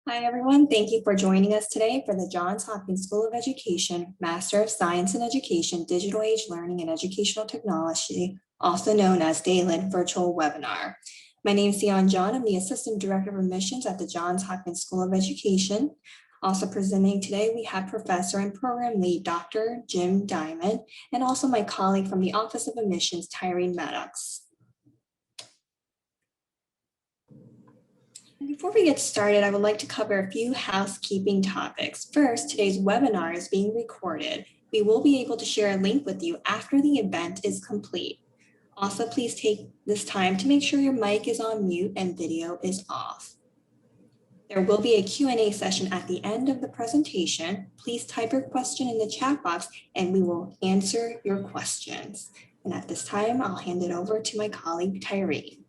Hi, everyone. Thank you for joining us today for the Johns Hopkins School of Education Master of Science in Education, Digital Age Learning and Educational Technology, also known as DALET virtual webinar. My name is Sion John. I'm the Assistant Director of Admissions at the Johns Hopkins School of Education. Also presenting today, we have Professor and Program Lead, Dr. Jim Diamond, and also my colleague from the Office of Admissions, Tyreen Maddox. Before we get started, I would like to cover a few housekeeping topics. First, today's webinar is being recorded. We will be able to share a link with you after the event is complete. Also, please take this time to make sure your mic is on mute and video is off. There will be a Q&A session at the end of the presentation. Please type your question in the chat box and we will answer your questions. And at this time, I'll hand it over to my colleague, Tyree.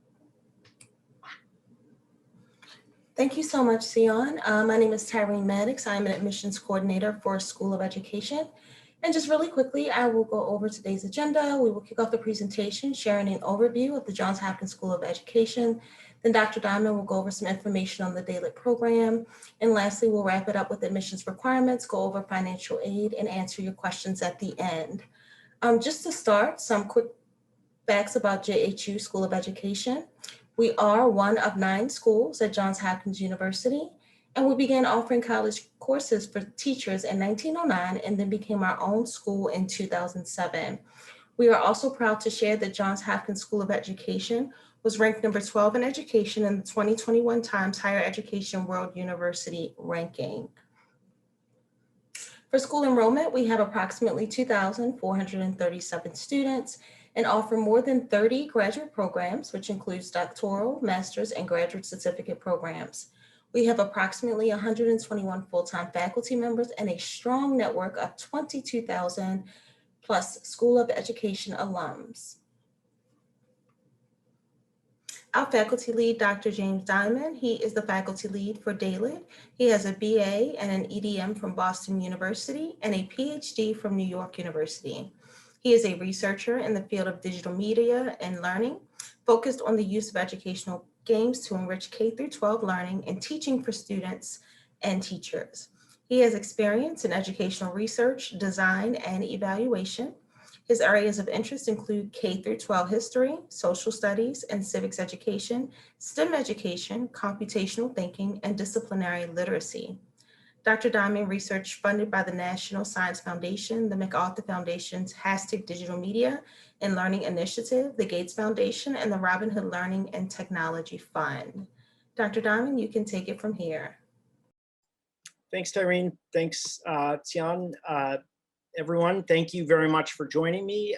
Thank you so much, Sion. My name is Tyreen Maddox. I'm an admissions coordinator for School of Education. And just really quickly, I will go over today's agenda. We will kick off the presentation, sharing an overview of the Johns Hopkins School of Education. Then Dr. Diamond will go over some information on the DALET program. And lastly, we'll wrap it up with admissions requirements, go over financial aid, and answer your questions at the end. Just to start, some quick facts about JHU School of Education. We are one of 9 schools at Johns Hopkins University, and we began offering college courses for teachers in 1909 and then became our own school in 2007. We are also proud to share that Johns Hopkins School of Education was ranked number 12 in education in the 2021 Times Higher Education World University ranking. For school enrollment, we have approximately 2,437 students and offer more than 30 graduate programs, which includes doctoral, master's, and graduate certificate programs. We have approximately 121 full-time faculty members and a strong network of 22,000 plus School of Education alums. Our faculty lead, Dr. James Diamond, he is the faculty lead for DALET. He has a BA and an EDM from Boston University and a PhD from New York University. He is a researcher in the field of digital media and learning, focused on the use of educational games to enrich K-12 learning and teaching for students and teachers. He has experience in educational research, design, and evaluation. His areas of interest include K-12 history, social studies, and civics education, STEM education, computational thinking, and disciplinary literacy. Dr. Diamond research funded by the National Science Foundation, the MacArthur Foundation's Hashtag Digital Media and Learning Initiative, the Gates Foundation, and the Robin Hood Learning and Technology Fund. Dr. Diamond, you can take it from here. Thanks, Tyreen. Thanks, Tian. Everyone, thank you very much for joining me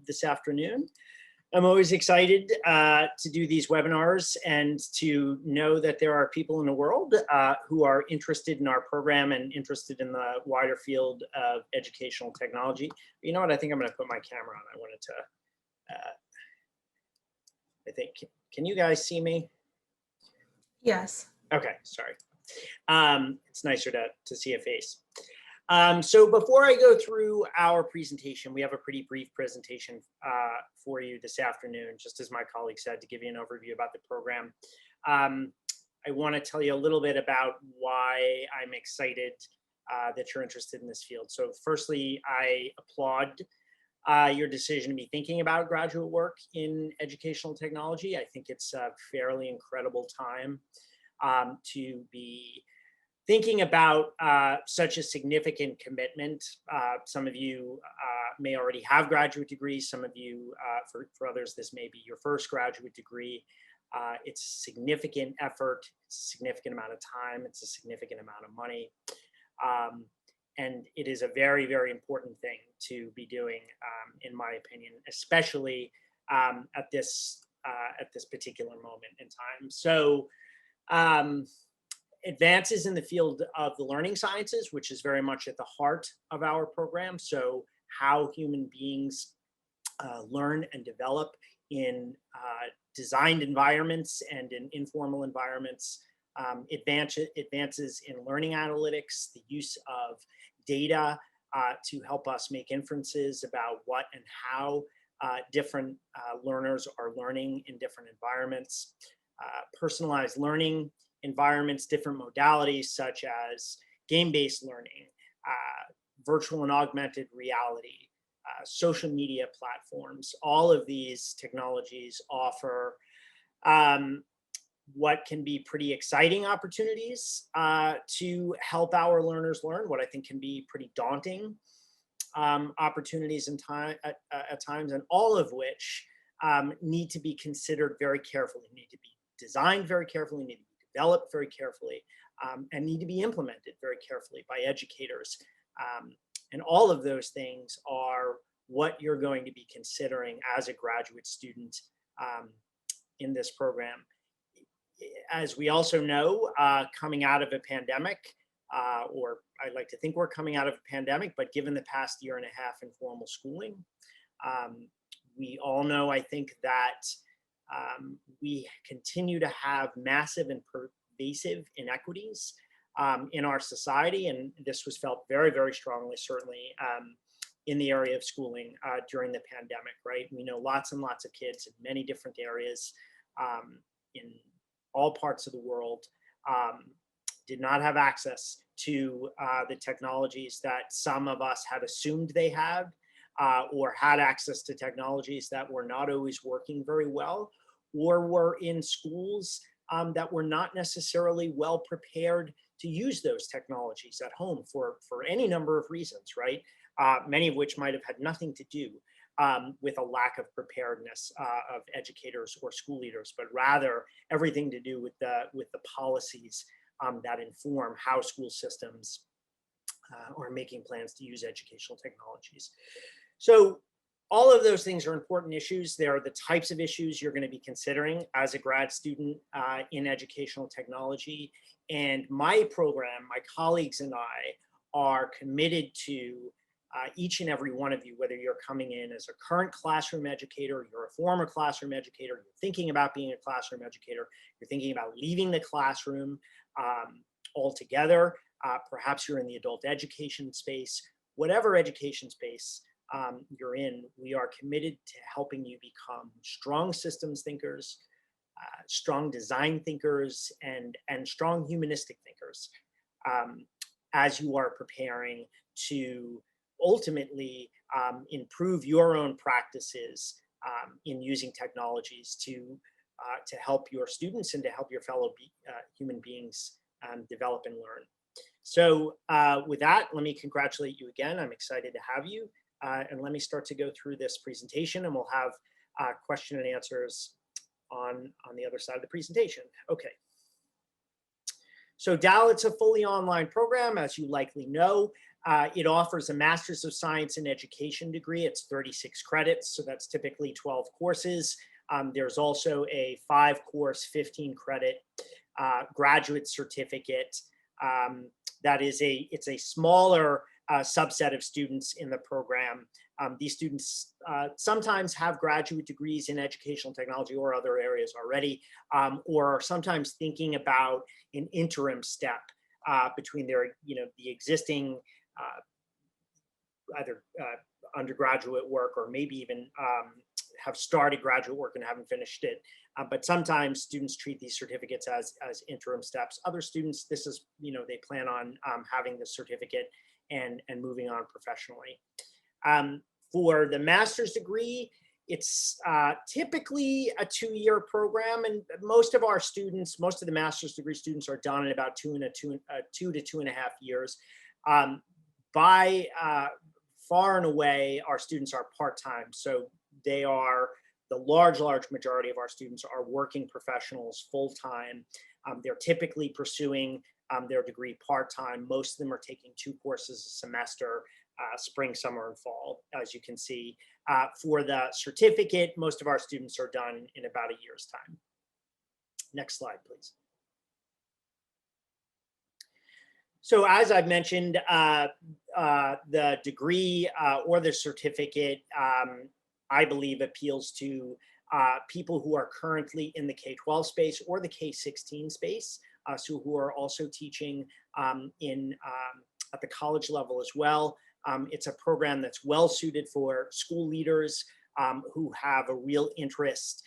this afternoon. I'm always excited to do these webinars and to know that there are people in the world who are interested in our program and interested in the wider field of educational technology. You know what? I think I'm going to put my camera on. I wanted to, I think, can you guys see me? Yes. Okay, sorry. It's nicer to see a face. So before I go through our presentation, we have a pretty brief presentation for you this afternoon, just as my colleague said, to give you an overview about the program. I want to tell you a little bit about why I'm excited that you're interested in this field. So firstly, I applaud your decision to be thinking about graduate work in educational technology. I think it's a fairly incredible time to be thinking about such a significant commitment. Some of you may already have graduate degrees. Some of you, for others, this may be your first graduate degree. It's a significant effort, it's a significant amount of time, it's a significant amount of money. And it is a very, very important thing to be doing, in my opinion, especially at this particular moment in time. So, advances in the field of the learning sciences, which is very much at the heart of our program. So how human beings learn and develop in designed environments and in informal environments, advances in learning analytics, the use of data to help us make inferences about what and how different learners are learning in different environments, personalized learning environments, different modalities such as game-based learning, virtual and augmented reality, social media platforms. All of these technologies offer what can be pretty exciting opportunities to help our learners learn, what I think can be pretty daunting opportunities at times, and all of which need to be considered very carefully, need to be designed very carefully, need to be developed very carefully, and need to be implemented very carefully by educators. And all of those things are what you're going to be considering as a graduate student in this program. As we also know, coming out of a pandemic, or I'd like to think we're coming out of a pandemic, but given the past year and a half in formal schooling, we all know, I think, that we continue to have massive and pervasive inequities in our society. And this was felt very, very strongly, certainly, in the area of schooling during the pandemic, right? We know lots and lots of kids in many different areas in all parts of the world did not have access to the technologies that some of us had assumed they had, or had access to technologies that were not always working very well, or were in schools that were not necessarily well prepared to use those technologies at home for any number of reasons, right? Many of which might have had nothing to do with a lack of preparedness of educators or school leaders, but rather everything to do with the policies that inform how school systems are making plans to use educational technologies. So all of those things are important issues. They are the types of issues you're going to be considering as a grad student in educational technology. And my program, my colleagues and I are committed to each and every one of you, whether you're coming in as a current classroom educator, you're a former classroom educator, you're thinking about being a classroom educator, you're thinking about leaving the classroom altogether, perhaps you're in the adult education space, whatever education space you're in, we are committed to helping you become strong systems thinkers, strong design thinkers, and strong humanistic thinkers as you are preparing to ultimately improve your own practices in using technologies to help your students and to help your fellow human beings develop and learn. So with that, let me congratulate you again. I'm excited to have you. And let me start to go through this presentation, and we'll have question and answers on the other side of the presentation. Okay. So DALET's a fully online program, as you likely know. It offers a Master's of Science in Education degree. It's 36 credits, so that's typically 12 courses. There's also a 5-course, 15-credit graduate certificate. It's a smaller subset of students in the program. These students sometimes have graduate degrees in educational technology or other areas already, or are sometimes thinking about an interim step between their, the existing either undergraduate work, or maybe even have started graduate work and haven't finished it. But sometimes students treat these certificates as interim steps. Other students, this is, they plan on having the certificate and moving on professionally. For the master's degree, it's typically a 2-year program, and most of our students, most of the master's degree students are done in about 2 to 2.5 years. By far and away, our students are part-time, so they are, the large majority of our students are working professionals full-time. They're typically pursuing their degree part-time. Most of them are taking 2 courses a semester, spring, summer, and fall, as you can see. For the certificate, most of our students are done in about a year's time. Next slide, please. So as I've mentioned, the degree or the certificate, I believe, appeals to people who are currently in the K-12 space or the K-16 space, so who are also teaching at the college level as well. It's a program that's well suited for school leaders who have a real interest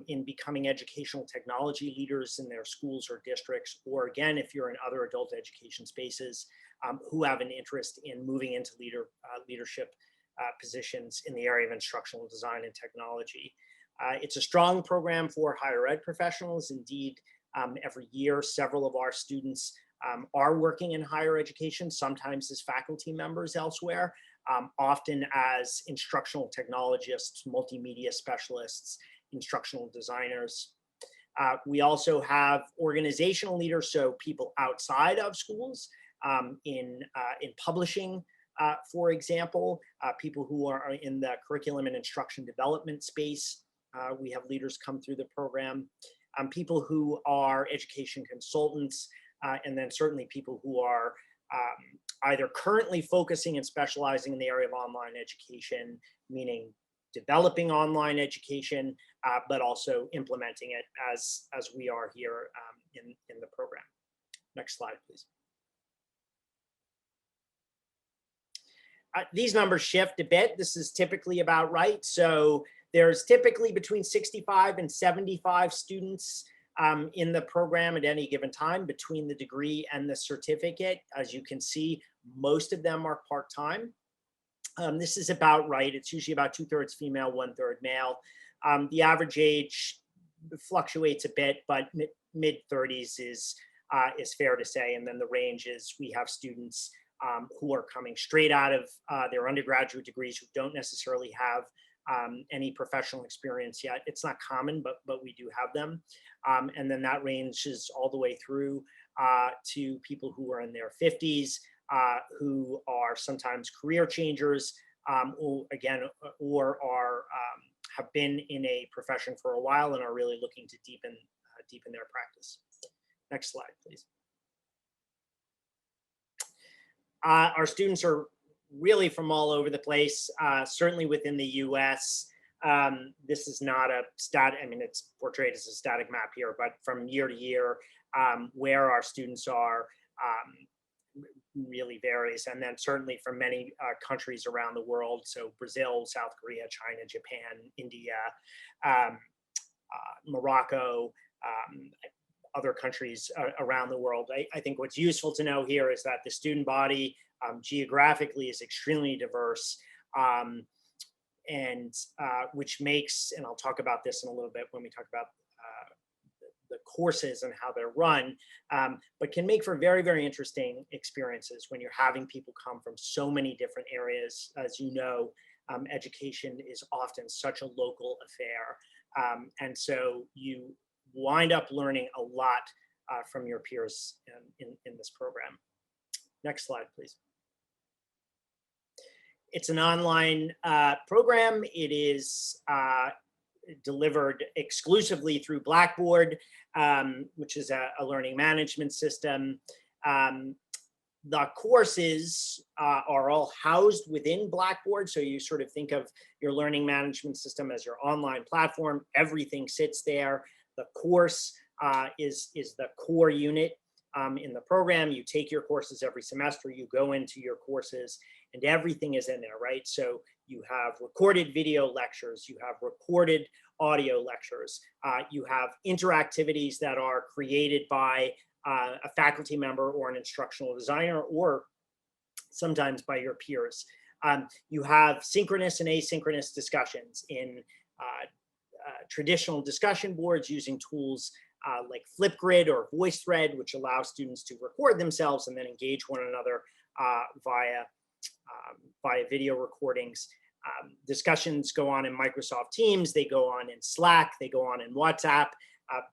in becoming educational technology leaders in their schools or districts, or again, if you're in other adult education spaces, who have an interest in moving into leadership positions in the area of instructional design and technology. It's a strong program for higher ed professionals. Indeed, every year, several of our students are working in higher education, sometimes as faculty members elsewhere, often as instructional technologists, multimedia specialists, instructional designers. We also have organizational leaders, so people outside of schools in publishing, for example, people who are in the curriculum and instruction development space. We have leaders come through the program, people who are education consultants, and then certainly people who are either currently focusing and specializing in the area of online education, meaning developing online education, but also implementing it as we are here in the program. Next slide, please. These numbers shift a bit. This is typically about right. So there's typically between 65 and 75 students in the program at any given time between the degree and the certificate. As you can see, most of them are part-time. This is about right. It's usually about 2/3 female, 1/3 male. The average age fluctuates a bit, but mid-30s is fair to say. And then the range is we have students who are coming straight out of their undergraduate degrees who don't necessarily have any professional experience yet. It's not common, but we do have them. And then that ranges all the way through to people who are in their 50s, who are sometimes career changers, or are have been in a profession for a while and are really looking to deepen their practice. Next slide, please. Our students are really from all over the place, certainly within the US. This is not a I mean, it's portrayed as a static map here, but from year to year, where our students are really varies. And then certainly from many countries around the world. So Brazil, South Korea, China, Japan, India, Morocco, other countries around the world. I think what's useful to know here is that the student body geographically is extremely diverse, and which makes, and I'll talk about this in a little bit when we talk about the courses and how they're run, but can make for very, very interesting experiences when you're having people come from so many different areas. As you know, education is often such a local affair. And so you wind up learning a lot from your peers in this program. Next slide, please. It's an online program. It is delivered exclusively through Blackboard, which is a learning management system. The courses are all housed within Blackboard. So you sort of think of your learning management system as your online platform. Everything sits there. The course is the core unit in the program. You take your courses every semester, you go into your courses, and everything is in there, right? So you have recorded video lectures, you have recorded audio lectures, you have interactivities that are created by a faculty member or an instructional designer, or sometimes by your peers. You have synchronous and asynchronous discussions in traditional discussion boards using tools like Flipgrid or VoiceThread, which allow students to record themselves and then engage one another via video recordings. Discussions go on in Microsoft Teams, they go on in Slack, they go on in WhatsApp,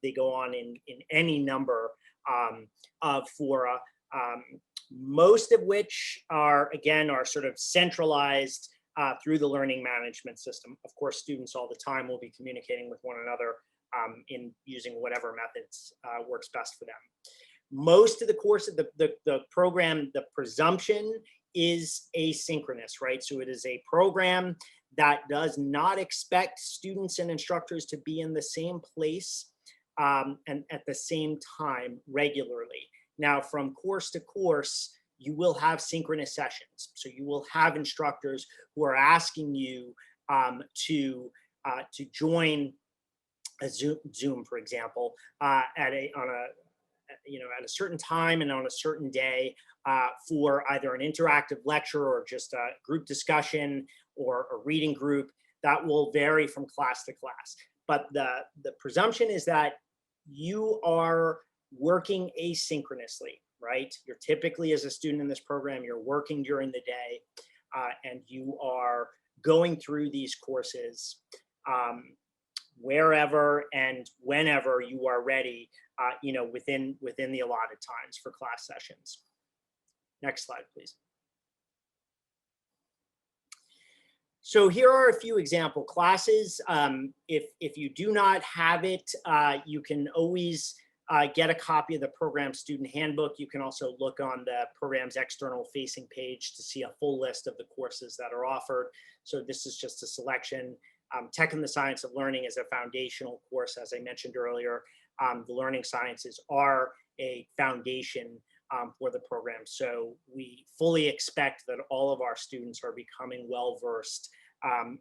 they go on in any number of fora, most of which are sort of centralized through the learning management system. Of course, students all the time will be communicating with one another in using whatever methods works best for them. Most of the course of the program, the presumption is asynchronous, right? So it is a program that does not expect students and instructors to be in the same place and at the same time regularly. Now, from course to course, you will have synchronous sessions. So you will have instructors who are asking you to join a Zoom, for example, at a certain time and on a certain day for either an interactive lecture or just a group discussion or a reading group. That will vary from class to class. But the presumption is that you are working asynchronously, right? You're typically, as a student in this program, you're working during the day and you are going through these courses wherever and whenever you are ready, within the allotted times for class sessions. Next slide, please. So here are a few example classes. If you do not have it, you can always get a copy of the program student handbook. You can also look on the program's external facing page to see a full list of the courses that are offered. So this is just a selection. Tech and the Science of Learning is a foundational course, as I mentioned earlier. The learning sciences are a foundation for the program. So we fully expect that all of our students are becoming well-versed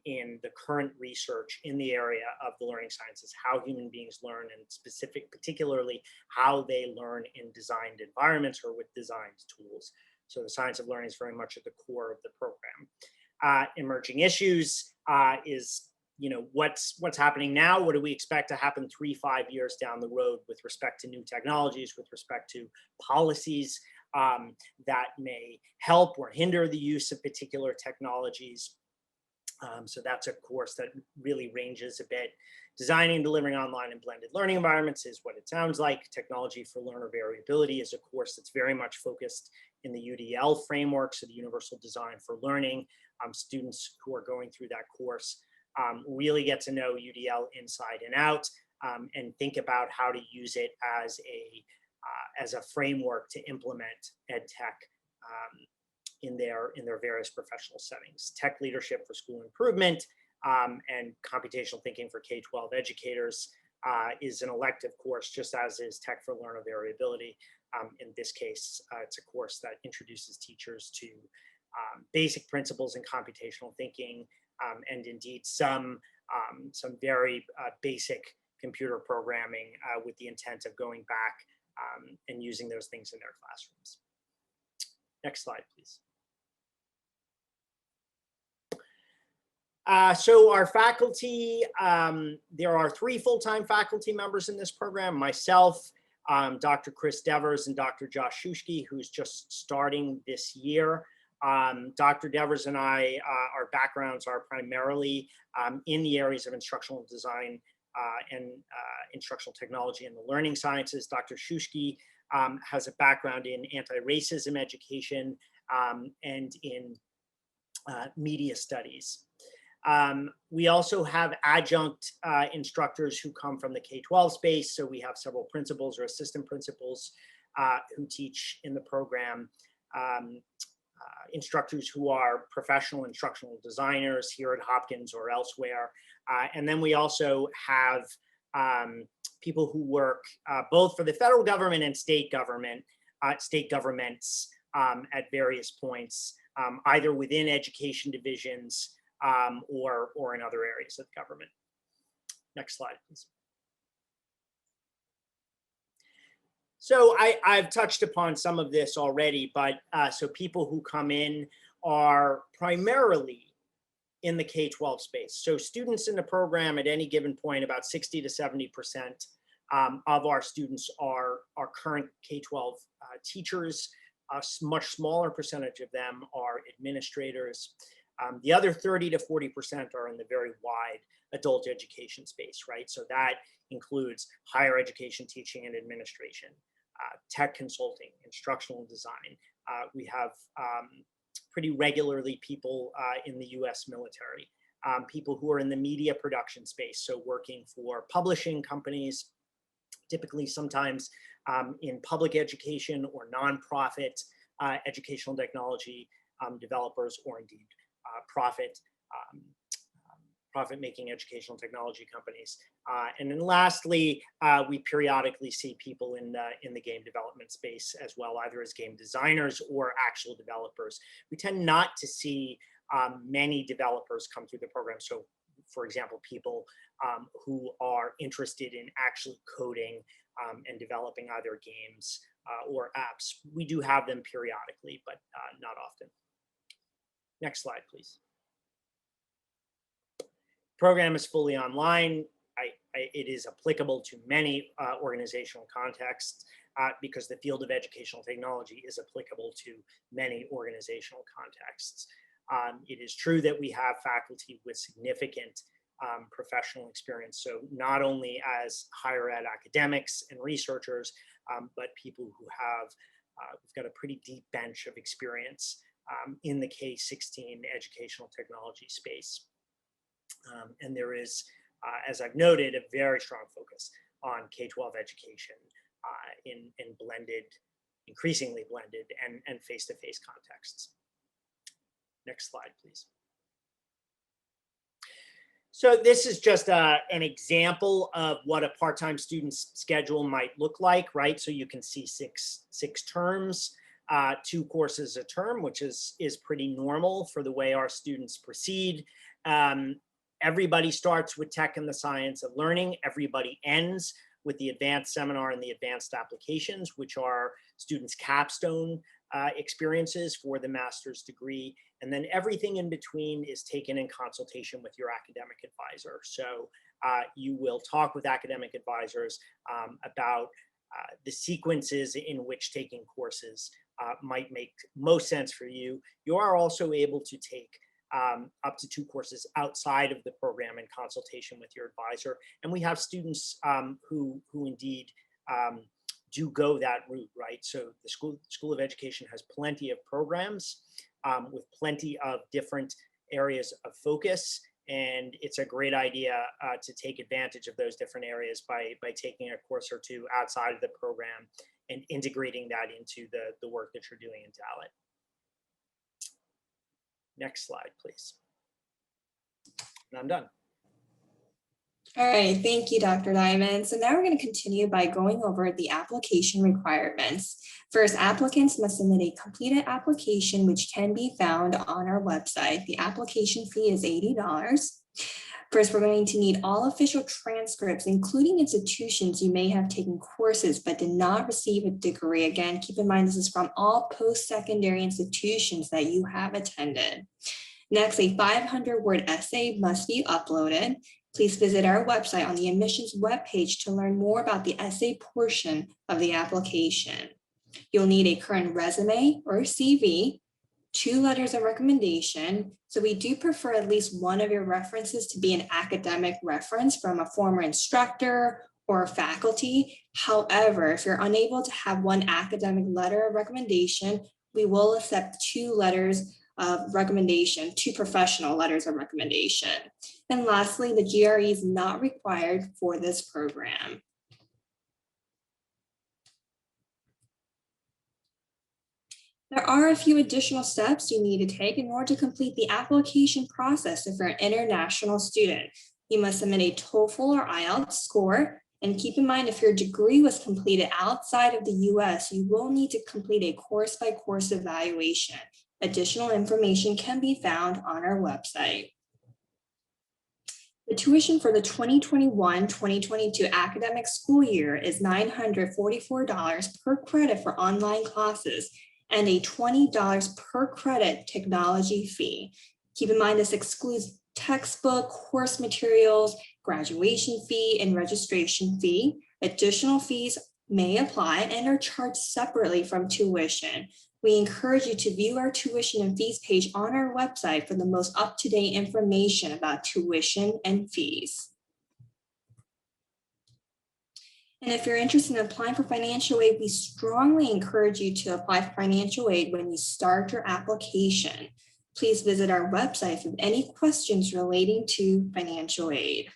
in the current research in the area of the learning sciences, how human beings learn, and particularly how they learn in designed environments or with designed tools. So the science of learning is very much at the core of the program. Emerging issues is what's happening now. What do we expect to happen 3-5 years down the road with respect to new technologies, with respect to policies that may help or hinder the use of particular technologies? So that's a course that really ranges a bit. Designing and delivering online and blended learning environments is what it sounds like. Technology for learner variability is a course that's very much focused in the UDL framework, so the Universal Design for Learning. Students who are going through that course really get to know UDL inside and out, and think about how to use it as a framework to implement ed tech in their various professional settings. Tech leadership for school improvement and computational thinking for K-12 educators is an elective course, just as is tech for learner variability. In this case, it's a course that introduces teachers to basic principles in computational thinking, and indeed some very basic computer programming with the intent of going back and using those things in their classrooms. Next slide, please. So our faculty, there are 3 full-time faculty members in this program: myself, Dr. Chris Devers, and Dr. Josh Shushki, who's just starting this year. Dr. Devers and I, our backgrounds are primarily in the areas of instructional design and instructional technology and the learning sciences. Dr. Shushki has a background in anti-racism education and in media studies. We also have adjunct instructors who come from the K-12 space. So we have several principals or assistant principals who teach in the program. Instructors who are professional instructional designers here at Hopkins or elsewhere. And then we also have people who work both for the federal government and state governments at various points, either within education divisions or in other areas of the government. Next slide, please. So I've touched upon some of this already, but so people who come in are primarily in the K-12 space. So students in the program at any given point, about 60 to 70% of our students are current K-12 teachers. A much smaller percentage of them are administrators. The other 30 to 40% are in the very wide adult education space, right? So that includes higher education teaching and administration, tech consulting, instructional design. We have pretty regularly people in the US military, people who are in the media production space, so working for publishing companies, typically sometimes in public education or nonprofit educational technology developers, or indeed profit-making educational technology companies. And then lastly, we periodically see people in the game development space as well, either as game designers or actual developers. We tend not to see many developers come through the program. So for example, people who are interested in actually coding and developing either games or apps. We do have them periodically, but not often. Next slide, please. Program is fully online. It is applicable to many organizational contexts because the field of educational technology is applicable to many organizational contexts. It is true that we have faculty with significant professional experience. So not only as higher ed academics and researchers, but people who have, we've got a pretty deep bench of experience in the K-16 educational technology space. And there is, as I've noted, a very strong focus on K-12 education in blended, increasingly blended and face-to-face contexts. Next slide, please. So this is just an example of what a part-time student's schedule might look like, right? So you can see six terms, 2 courses a term, which is pretty normal for the way our students proceed. Everybody starts with tech and the science of learning. Everybody ends with the advanced seminar and the advanced applications, which are students' capstone experiences for the master's degree. And then everything in between is taken in consultation with your academic advisor. So you will talk with academic advisors about the sequences in which taking courses might make most sense for you. You are also able to take up to 2 courses outside of the program in consultation with your advisor. And we have students who indeed do go that route, right? So the School of Education has plenty of programs with plenty of different areas of focus. And it's a great idea to take advantage of those different areas by taking a course or 2 outside of the program and integrating that into the work that you're doing in DALET. Next slide, please. And I'm done. All right, thank you, Dr. Diamond. So now we're going to continue by going over the application requirements. First, applicants must submit a completed application, which can be found on our website. The application fee is $80. First, we're going to need all official transcripts, including institutions you may have taken courses but did not receive a degree. Again, keep in mind this is from all post-secondary institutions that you have attended. Next, a 500-word essay must be uploaded. Please visit our website on the admissions webpage to learn more about the essay portion of the application. You'll need a current resume or CV, 2 letters of recommendation. So we do prefer at least one of your references to be an academic reference from a former instructor or faculty. However, if you're unable to have one academic letter of recommendation, we will accept 2 letters of recommendation, 2 professional letters of recommendation. And lastly, the GRE is not required for this program. There are a few additional steps you need to take in order to complete the application process if you're an international student. You must submit a TOEFL or IELTS score. And keep in mind, if your degree was completed outside of the US, you will need to complete a course-by-course evaluation. Additional information can be found on our website. The tuition for the 2021-2022 academic school year is $944 per credit for online classes and a $20 per credit technology fee. Keep in mind this excludes textbook, course materials, graduation fee, and registration fee. Additional fees may apply and are charged separately from tuition. We encourage you to view our tuition and fees page on our website for the most up-to-date information about tuition and fees. And if you're interested in applying for financial aid, we strongly encourage you to apply for financial aid when you start your application. Please visit our website if you have any questions relating to financial aid.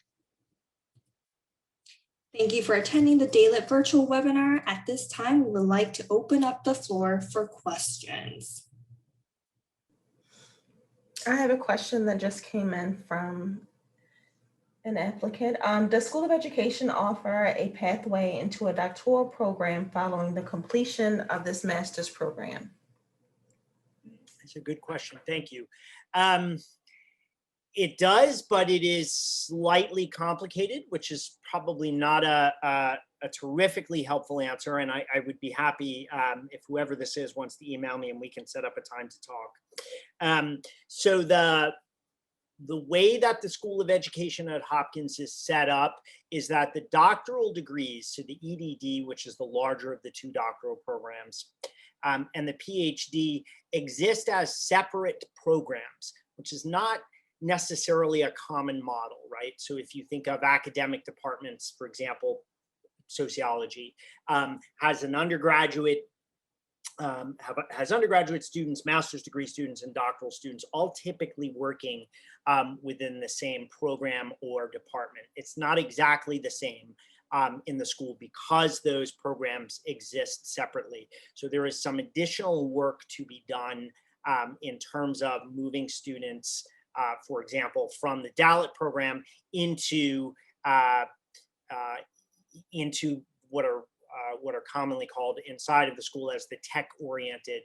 Thank you for attending the DALET virtual webinar. At this time, we would like to open up the floor for questions. I have a question that just came in from an applicant. Does School of Education offer a pathway into a doctoral program following the completion of this master's program? That's a good question. Thank you. It does, but it is slightly complicated, which is probably not a terrifically helpful answer. And I would be happy if whoever this is wants to email me and we can set up a time to talk. So the way that the School of Education at Hopkins is set up is that the doctoral degrees, so the EDD, which is the larger of the two doctoral programs, and the PhD exist as separate programs, which is not necessarily a common model, right? So if you think of academic departments, for example, sociology has an undergraduate has undergraduate students, master's degree students, and doctoral students, all typically working within the same program or department. It's not exactly the same in the school because those programs exist separately. So there is some additional work to be done in terms of moving students, for example, from the DALET program into what are commonly called inside of the school as the tech-oriented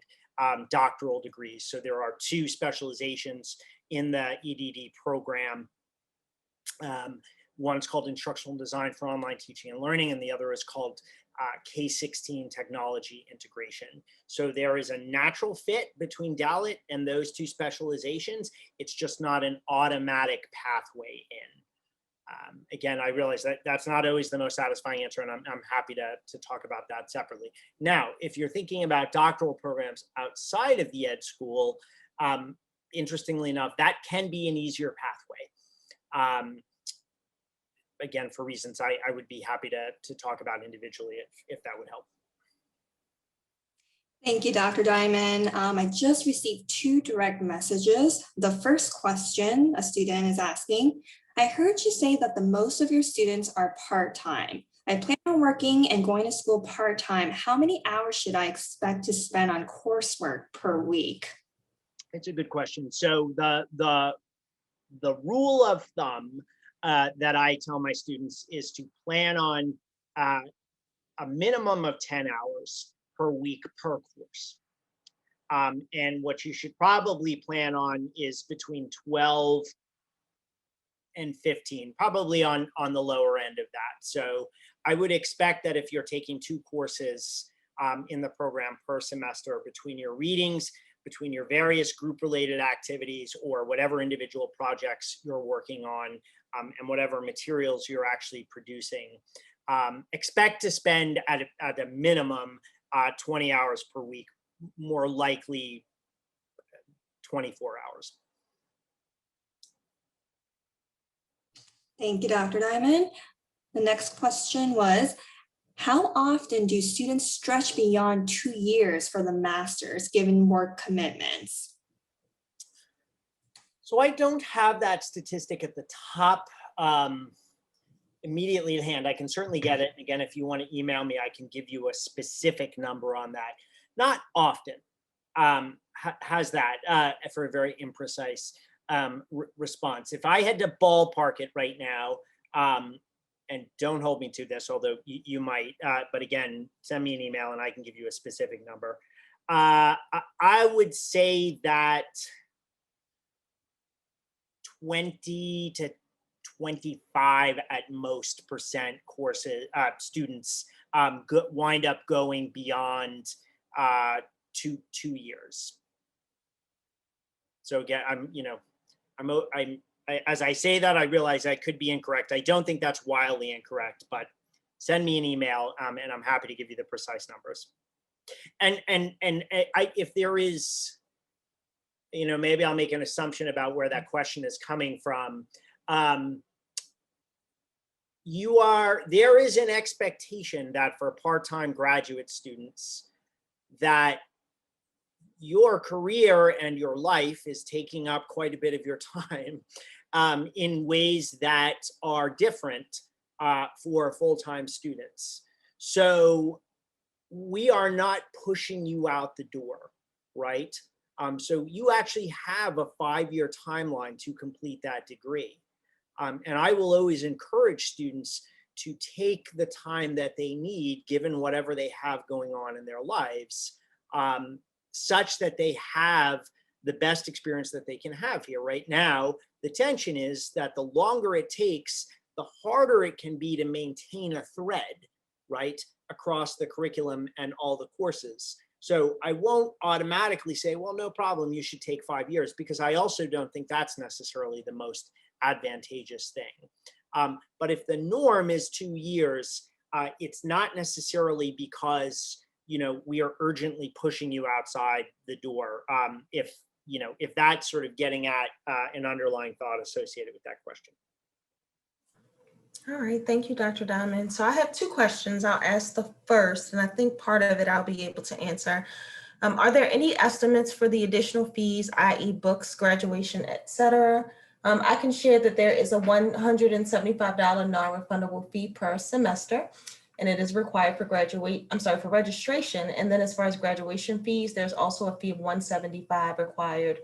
doctoral degrees. So there are two specializations in the EDD program. One's called Instructional Design for Online Teaching and Learning, and the other is called K-16 Technology Integration. So there is a natural fit between DALET and those two specializations. It's just not an automatic pathway in. Again, I realize that that's not always the most satisfying answer, and I'm happy to talk about that separately. Now, if you're thinking about doctoral programs outside of the ed school, interestingly enough, that can be an easier pathway. Again, for reasons I would be happy to talk about individually if that would help. Thank you, Dr. Diamond. I just received two direct messages. The first question a student is asking, I heard you say that the most of your students are part-time. I plan on working and going to school part-time. How many hours should I expect to spend on coursework per week? It's a good question. So the rule of thumb that I tell my students is to plan on a minimum of 10 hours per week per course. And what you should probably plan on is between 12 and 15, probably on the lower end of that. So I would expect that if you're taking two courses in the program per semester, between your readings, between your various group-related activities, or whatever individual projects you're working on, and whatever materials you're actually producing, expect to spend at a minimum 20 hours per week, more likely 24 hours. Thank you, Dr. Diamond. The next question was, how often do students stretch beyond 2 years for the master's given work commitments? So I don't have that statistic at the top immediately at hand. I can certainly get it. Again, if you want to email me, I can give you a specific number on that. Not often has that for a very imprecise response. If I had to ballpark it right now, and don't hold me to this, although you might, but again, send me an email and I can give you a specific number. I would say that 20 to 25 at most percent courses, students wind up going beyond 2 years. So again, as I say that, I realize I could be incorrect. I don't think that's wildly incorrect, but send me an email and I'm happy to give you the precise numbers. And if there is, maybe I'll make an assumption about where that question is coming from. There is an expectation that for part-time graduate students that your career and your life is taking up quite a bit of your time in ways that are different for full-time students. So we are not pushing you out the door, right? So you actually have a 5-year timeline to complete that degree. And I will always encourage students to take the time that they need, given whatever they have going on in their lives, such that they have the best experience that they can have here. Right now, the tension is that the longer it takes, the harder it can be to maintain a thread, right, across the curriculum and all the courses. So I won't automatically say, well, no problem, you should take 5 years, because I also don't think that's necessarily the most advantageous thing. But if the norm is 2 years, it's not necessarily because, we are urgently pushing you outside the door. If that's sort of getting at an underlying thought associated with that question. All right, thank you, Dr. Diamond. So I have 2 questions. I'll ask the first, and I think part of it I'll be able to answer. Are there any estimates for the additional fees, i.e. books, graduation, et cetera? I can share that there is a $175 non-refundable fee per semester, and it is required for for registration. And then as far as graduation fees, there's also a fee of $175 required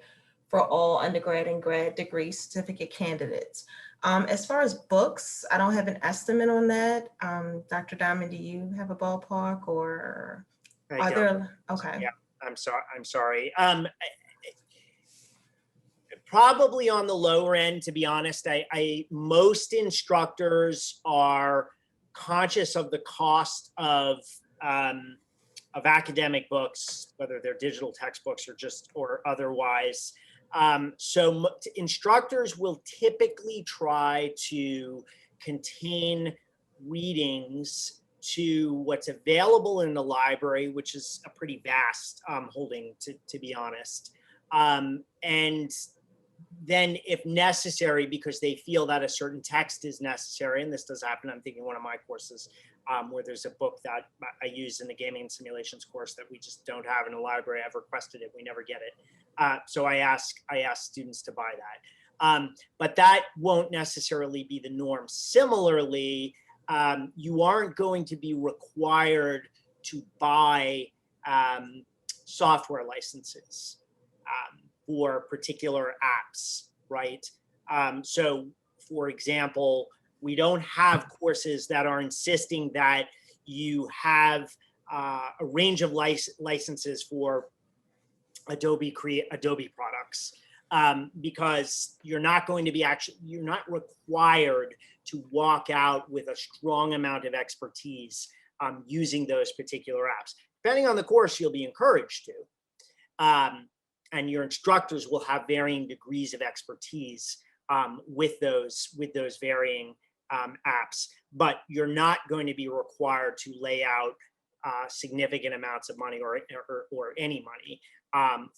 for all undergrad and grad degree certificate candidates. As far as books, I don't have an estimate on that. Dr. Diamond, do you have a ballpark, or are there? Okay. Yeah, I'm sorry. Probably on the lower end, to be honest. Most instructors are conscious of the cost of academic books, whether they're digital textbooks or otherwise. So instructors will typically try to contain readings to what's available in the library, which is a pretty vast holding, to be honest. And then if necessary, because they feel that a certain text is necessary, and this does happen, I'm thinking one of my courses where there's a book that I use in the gaming and simulations course that we just don't have in the library. I've requested it, we never get it. So I ask students to buy that. But that won't necessarily be the norm. Similarly, you aren't going to be required to buy software licenses for particular apps, right? So for example, we don't have courses that are insisting that you have a range of licenses for Adobe products, because you're not required to walk out with a strong amount of expertise using those particular apps. Depending on the course, you'll be encouraged to. And your instructors will have varying degrees of expertise with those varying apps, but you're not going to be required to lay out significant amounts of money or any money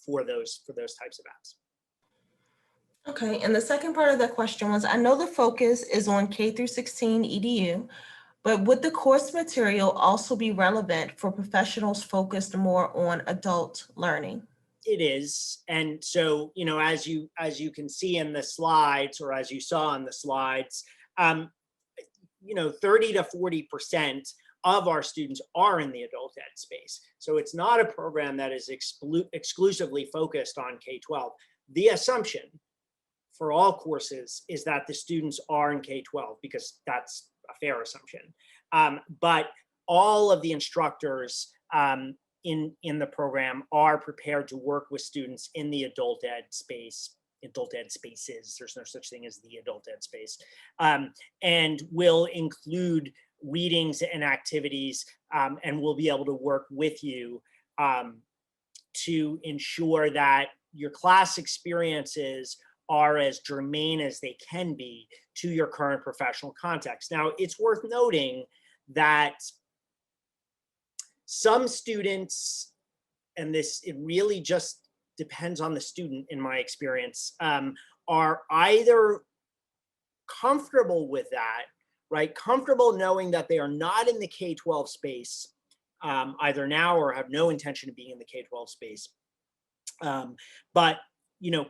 for those types of apps. Okay, and the second part of the question was, I know the focus is on K through 16 EDU, but would the course material also be relevant for professionals focused more on adult learning? It is. And so, as you can see in the slides, or as you saw in the slides, 30 to 40% of our students are in the adult ed space. So it's not a program that is exclusively focused on K-12. The assumption for all courses is that the students are in K-12, because that's a fair assumption. But all of the instructors in the program are prepared to work with students in the adult ed space, adult ed spaces. There's no such thing as the adult ed space, and will include readings and activities, and will be able to work with you to ensure that your class experiences are as germane as they can be to your current professional context. Now, it's worth noting that some students, and it really just depends on the student in my experience, are either comfortable with that, right? Comfortable knowing that they are not in the K-12 space either now, or have no intention of being in the K-12 space. But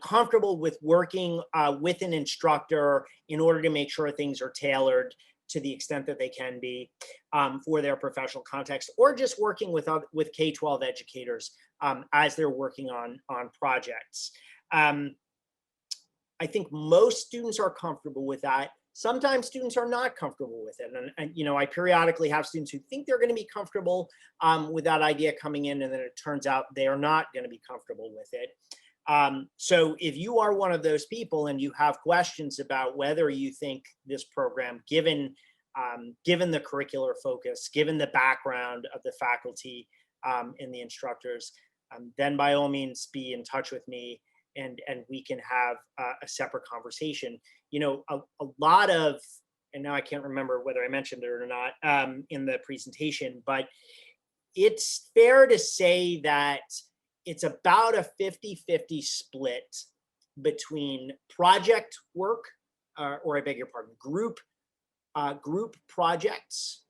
comfortable with working with an instructor in order to make sure things are tailored to the extent that they can be for their professional context, or just working with K-12 educators as they're working on projects. I think most students are comfortable with that. Sometimes students are not comfortable with it. And I periodically have students who think they're going to be comfortable with that idea coming in, and then it turns out they are not going to be comfortable with it. So if you are one of those people and you have questions about whether you think this program, given the curricular focus, given the background of the faculty and the instructors, then by all means be in touch with me, and we can have a separate conversation. You know, a lot of, and now I can't remember whether I mentioned it or not in the presentation, but it's fair to say that it's about a 50-50 split between project work, or I beg your pardon, group projects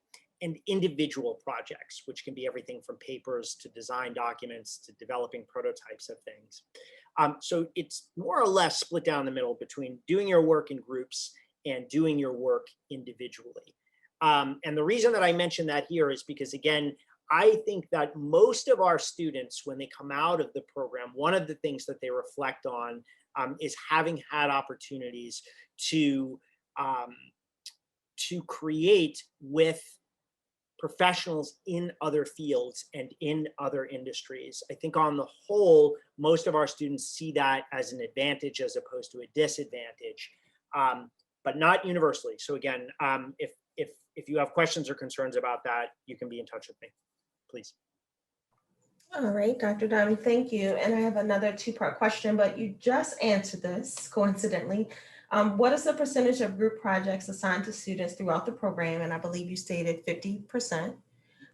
and individual projects, which can be everything from papers to design documents to developing prototypes of things. So it's more or less split down the middle between doing your work in groups and doing your work individually. And the reason that I mention that here is because, again, I think that most of our students, when they come out of the program, one of the things that they reflect on is having had opportunities to create with professionals in other fields and in other industries. I think on the whole, most of our students see that as an advantage as opposed to a disadvantage, but not universally. So again, if you have questions or concerns about that, you can be in touch with me, please. All right, Dr. Diamond, thank you. And I have another two-part question, but you just answered this coincidentally. What is the percentage of group projects assigned to students throughout the program? And I believe you stated 50%.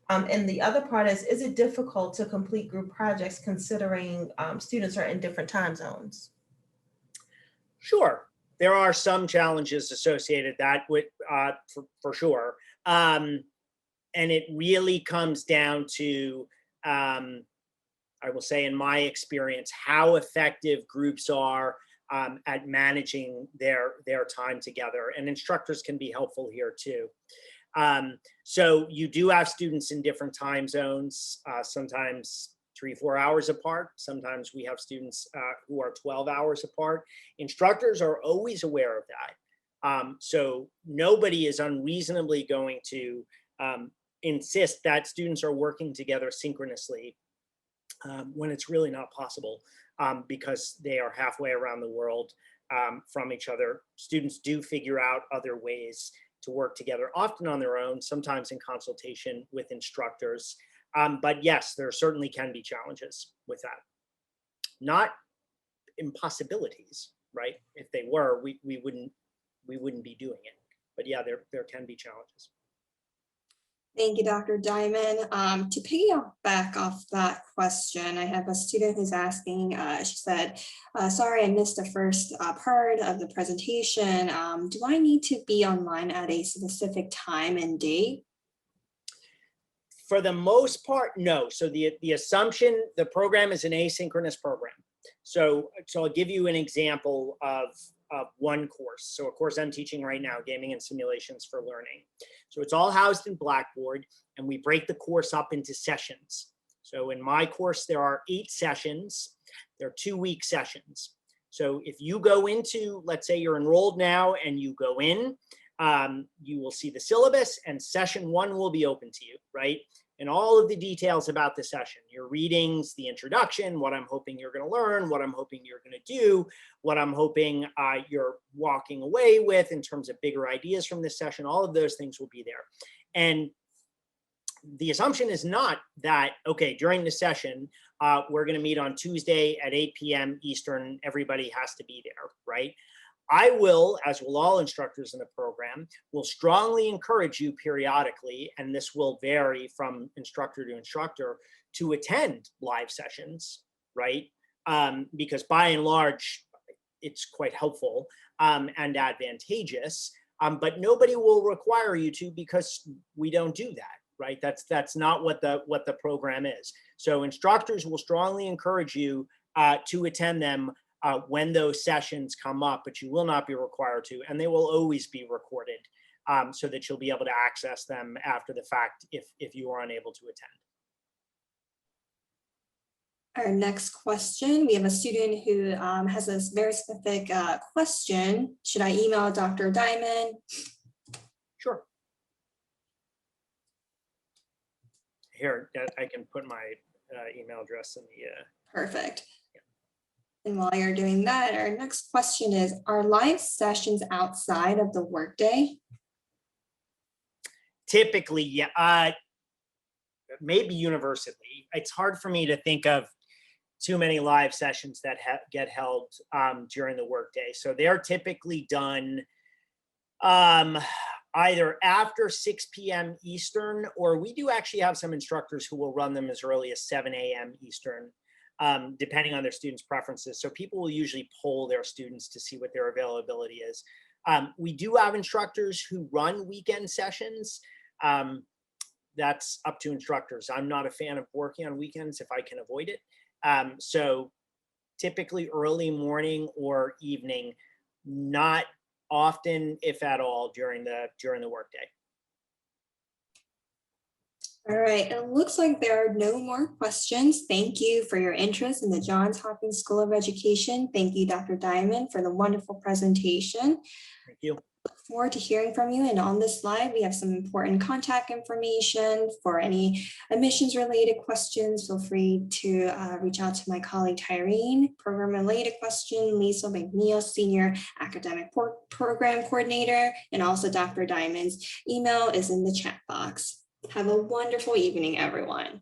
And the other part is it difficult to complete group projects considering students are in different time zones? Sure, there are some challenges associated that with for sure. And it really comes down to, I will say in my experience, how effective groups are at managing their time together, and instructors can be helpful here too. So you do have students in different time zones, sometimes 3-4 hours apart. Sometimes we have students who are 12 hours apart. Instructors are always aware of that. So nobody is unreasonably going to insist that students are working together synchronously when it's really not possible, because they are halfway around the world from each other. Students do figure out other ways to work together, often on their own, sometimes in consultation with instructors. But yes, there certainly can be challenges with that. Not impossibilities, right? If they were, we wouldn't be doing it. But yeah, there can be challenges. Thank you, Dr. Diamond. To piggyback off that question, I have a student who's asking, she said, sorry, I missed the first part of the presentation. Do I need to be online at a specific time and date? For the most part, no. So the assumption, the program is an asynchronous program. So I'll give you an example of one course. So a course I'm teaching right now, Gaming and Simulations for Learning. So it's all housed in Blackboard, and we break the course up into sessions. So in my course, there are 8 sessions. They're 2-week sessions. So if you go into, let's say you're enrolled now and you go in, you will see the syllabus and session 1 will be open to you, right? And all of the details about the session, your readings, the introduction, what I'm hoping you're going to learn, what I'm hoping you're going to do, what I'm hoping you're walking away with in terms of bigger ideas from this session, all of those things will be there. And the assumption is not that, okay, during the session, we're going to meet on Tuesday at 8 p.m. Eastern, everybody has to be there, right? I will, as will all instructors in the program, will strongly encourage you periodically, and this will vary from instructor to instructor, to attend live sessions, right? Because by and large, it's quite helpful and advantageous, but nobody will require you to, because we don't do that, right? That's not what the program is. So instructors will strongly encourage you to attend them when those sessions come up, but you will not be required to, and they will always be recorded so that you'll be able to access them after the fact if you are unable to attend. Our next question, we have a student who has a very specific question. Should I email Dr. Diamond? Sure. Here, I can put my email address in the... Perfect. And while you're doing that, our next question is, are live sessions outside of the workday? Typically, yeah, maybe universally. It's hard for me to think of too many live sessions that get held during the workday. So they're typically done either after 6 p.m. Eastern, or we do actually have some instructors who will run them as early as 7 a.m. Eastern, depending on their students' preferences. So people will usually poll their students to see what their availability is. We do have instructors who run weekend sessions. That's up to instructors. I'm not a fan of working on weekends if I can avoid it. So typically early morning or evening, not often, if at all, during the workday. All right, it looks like there are no more questions. Thank you for your interest in the Johns Hopkins School of Education. Thank you, Dr. Diamond, for the wonderful presentation. Thank you. Look forward to hearing from you. And on this slide, we have some important contact information for any admissions related questions. Feel free to reach out to my colleague Tyrene. Program related question, Lisa McNeil, Senior Academic Program Coordinator, and also Dr. Diamond's email is in the chat box. Have a wonderful evening, everyone.